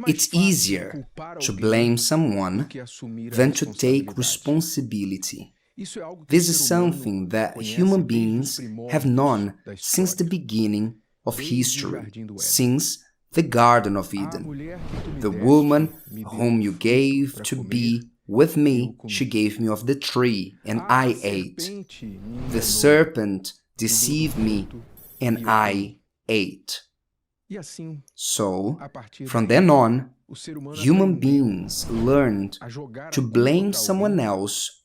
It's easier to blame someone than to take responsibility. This is something that human beings have known since the beginning of history, since the Garden of Eden. The woman whom you gave to be with me, she gave me of the tree, and I ate. The serpent deceived me, and I ate. So, from then on, human beings learned to blame someone else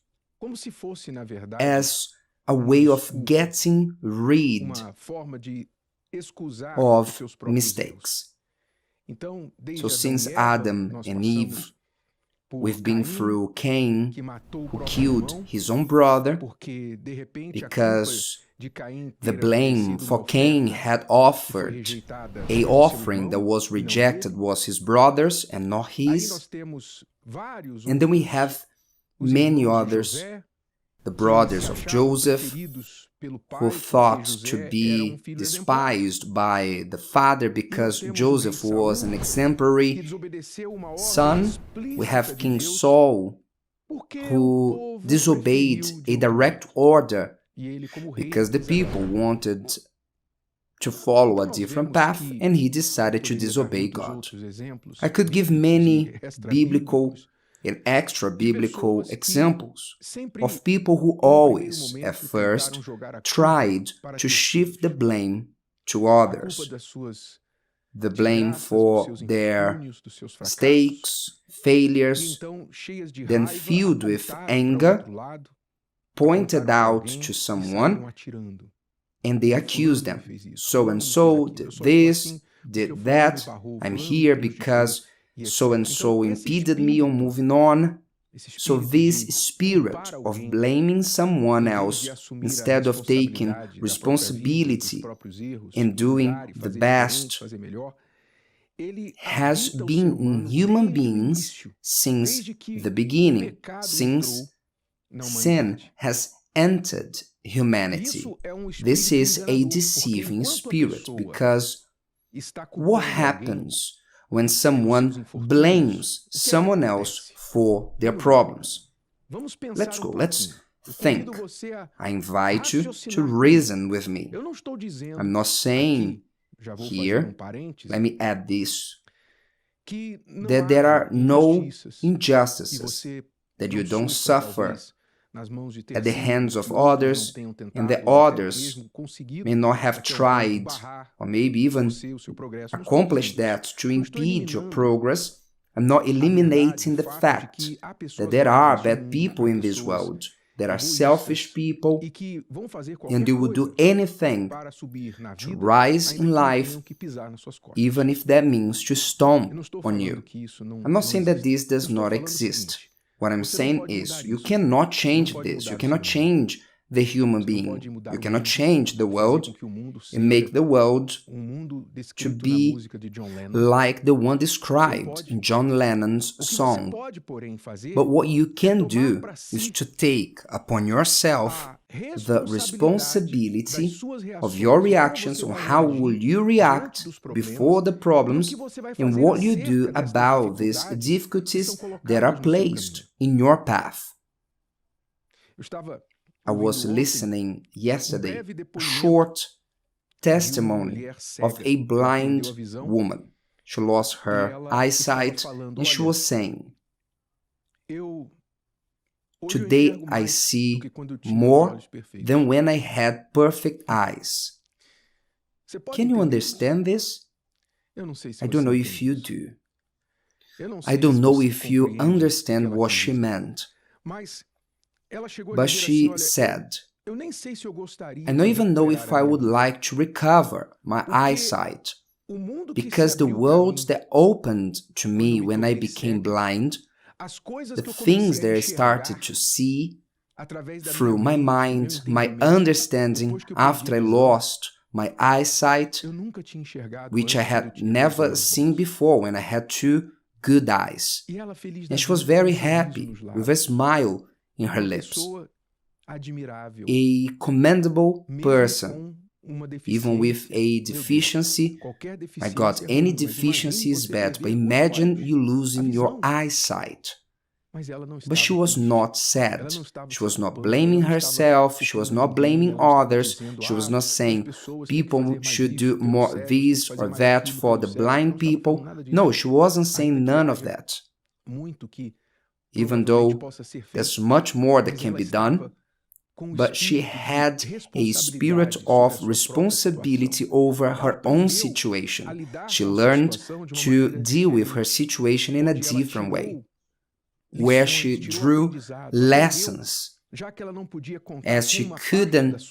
as a way of getting rid of mistakes. So since Adam and Eve, we've been through Cain, who killed his own brother because the blame for Cain had offered an offering that was rejected was his brother's and not his. And then we have many others, the brothers of Joseph, who thought to be despised by the father because Joseph was an exemplary son. We have King Saul, who disobeyed a direct order because the people wanted to follow a different path and he decided to disobey God. I could give many biblical and extra-biblical examples of people who always, at first, tried to shift the blame to others. The blame for their mistakes, failures, then filled with anger, pointed out to someone, and they accused them. So-and-so did this, did that, I'm here because so-and-so impeded me on moving on. So this spirit of blaming someone else instead of taking responsibility and doing the best has been in human beings since the beginning, since sin has entered humanity. This is a deceiving spirit because what happens when someone blames someone else for their problems? Let's go, let's think. I invite you to reason with me. I'm not saying here, let me add this, that there are no injustices, that you don't suffer at the hands of others, and that others may not have tried, or maybe even accomplished that to impede your progress. I'm not eliminating the fact that there are bad people in this world. There are selfish people, and they will do anything to rise in life, even if that means to stomp on you. I'm not saying that this does not exist. What I'm saying is, you cannot change this. You cannot change the human being. You cannot change the world and make the world to be like the one described in John Lennon's song. But what you can do is to take upon yourself the responsibility of your reactions on how will you react before the problems and what you do about these difficulties that are placed in your path. I was listening yesterday a short testimony of a blind woman. She lost her eyesight and she was saying, "Today I see more than when I had perfect eyes." Can you understand this? I don't know if you do. I don't know if you understand what she meant. But she said, "I don't even know if I would like to recover my eyesight, because the world that opened to me when I became blind, the things that I started to see through my mind, my understanding after I lost my eyesight, which I had never seen before when I had two good eyes." And she was very happy, with a smile in her lips. A commendable person, Even with a deficiency, my God, any deficiency is bad, but imagine you losing your eyesight. But she was not sad. She was not blaming herself. She was not blaming others. She was not saying people should do more this or that for the blind people. No, she wasn't saying none of that. Even though there's much more that can be done, but she had a spirit of responsibility over her own situation. She learned to deal with her situation in a different way, where she drew lessons. As she couldn't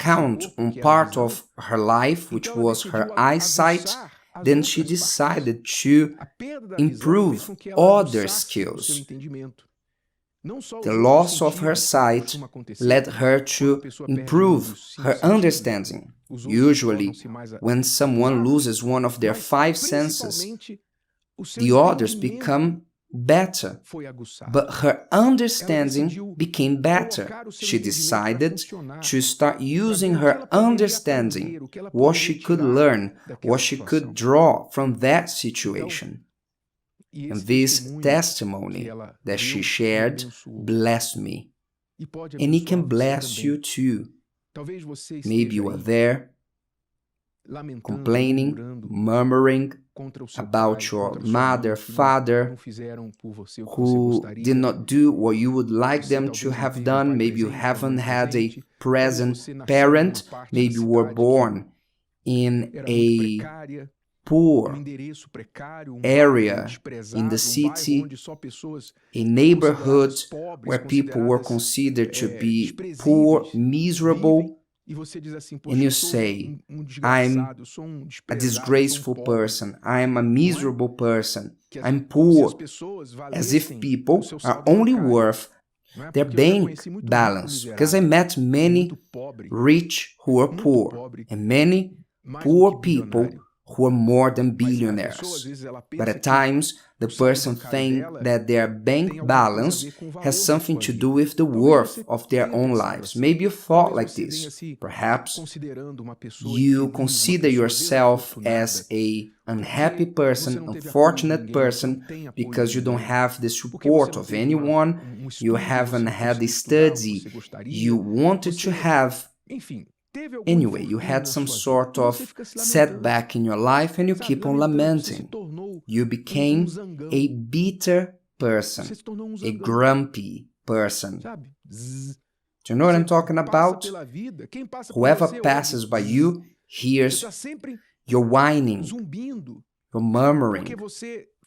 count on part of her life, which was her eyesight, then she decided to improve other skills. The loss of her sight led her to improve her understanding. Usually, when someone loses one of their 5 senses, the others become better. But her understanding became better. She decided to start using her understanding, what she could learn, what she could draw from that situation. And this testimony that she shared blessed me. And it can bless you too. Maybe you are there, complaining, murmuring about your mother, father, who did not do what you would like them to have done. Maybe you haven't had a present parent. Maybe you were born in a poor area in the city, a neighborhood where people were considered to be poor, miserable, and you say, I'm a disgraceful person, I'm a miserable person, I'm poor, as if people are only worth their bank balance. Because I met many rich who were poor, and many poor people who are more than billionaires. But at times, the person thinks that their bank balance has something to do with the worth of their own lives. Maybe you thought like this. Perhaps you consider yourself as an unhappy person, unfortunate person, because you don't have the support of anyone, you haven't had the study you wanted to have. Anyway, you had some sort of setback in your life and you keep on lamenting. You became a bitter person, a grumpy person. Do you know what I'm talking about? Whoever passes by you hears you're whining, you're murmuring,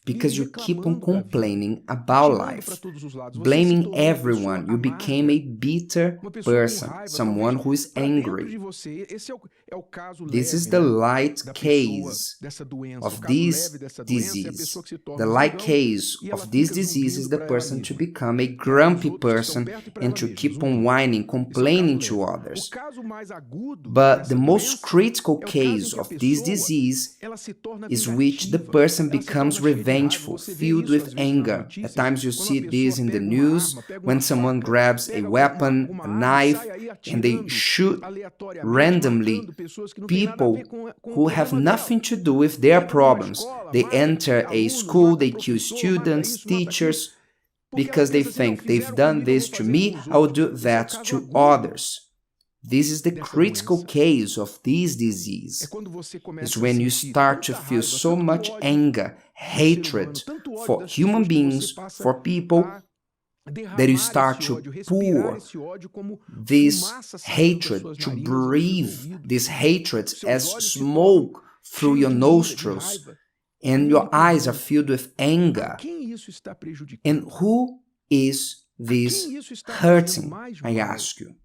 because you keep on complaining about life, blaming everyone. You became a bitter person, someone who is angry. This is the light case of this disease. The light case of this disease is the person to become a grumpy person and to keep on whining, complaining to others. But the most critical case of this disease is which the person becomes revengeful, filled with anger. At times you see this in the news when someone grabs a weapon, a knife, and they shoot randomly people who have nothing to do with their problems. They enter a school, they kill students, teachers, because they think they've done this to me, I will do that to others. This is the critical case of this disease. It's when you start to feel so much anger, hatred for human beings, for people, that you start to pour this hatred, to breathe this hatred as smoke through your nostrils, and your eyes are filled with anger. And who is this hurting, I ask you?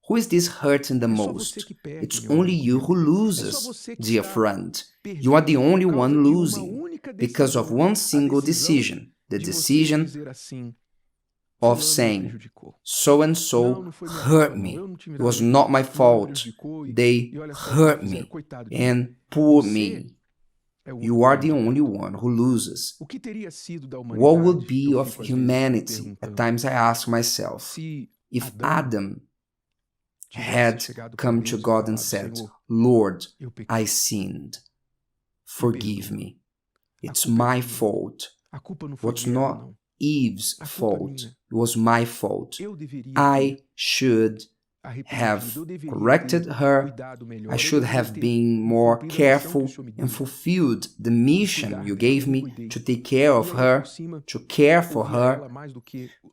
Who is this hurting the most? It's only you who loses, dear friend. You are the only one losing because of one single decision, the decision of saying, so-and-so hurt me. It was not my fault. They hurt me, and poor me. You are the only one who loses. What would be of humanity? At times I ask myself, if Adam had come to God and said, Lord, I sinned. Forgive me. It's my fault. What's not Eve's fault. It was my fault. I should have corrected her. I should have been more careful and fulfilled the mission you gave me to take care of her, to care for her.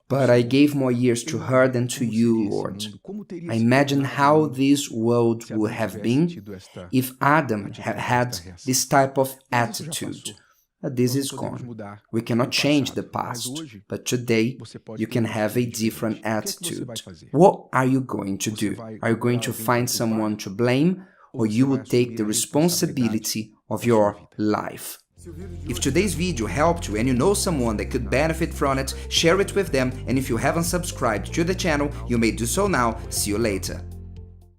But I gave more years to her than to you, Lord. I imagine how this world would have been if Adam had had this type of attitude. But this is gone. We cannot change the past, but today you can have a different attitude. What are you going to do? Are you going to find someone to blame, or you will take the responsibility of your life? If today's video helped you and you know someone that could benefit from it, share it with them, and if you haven't subscribed to the channel, you may do so now. See you later.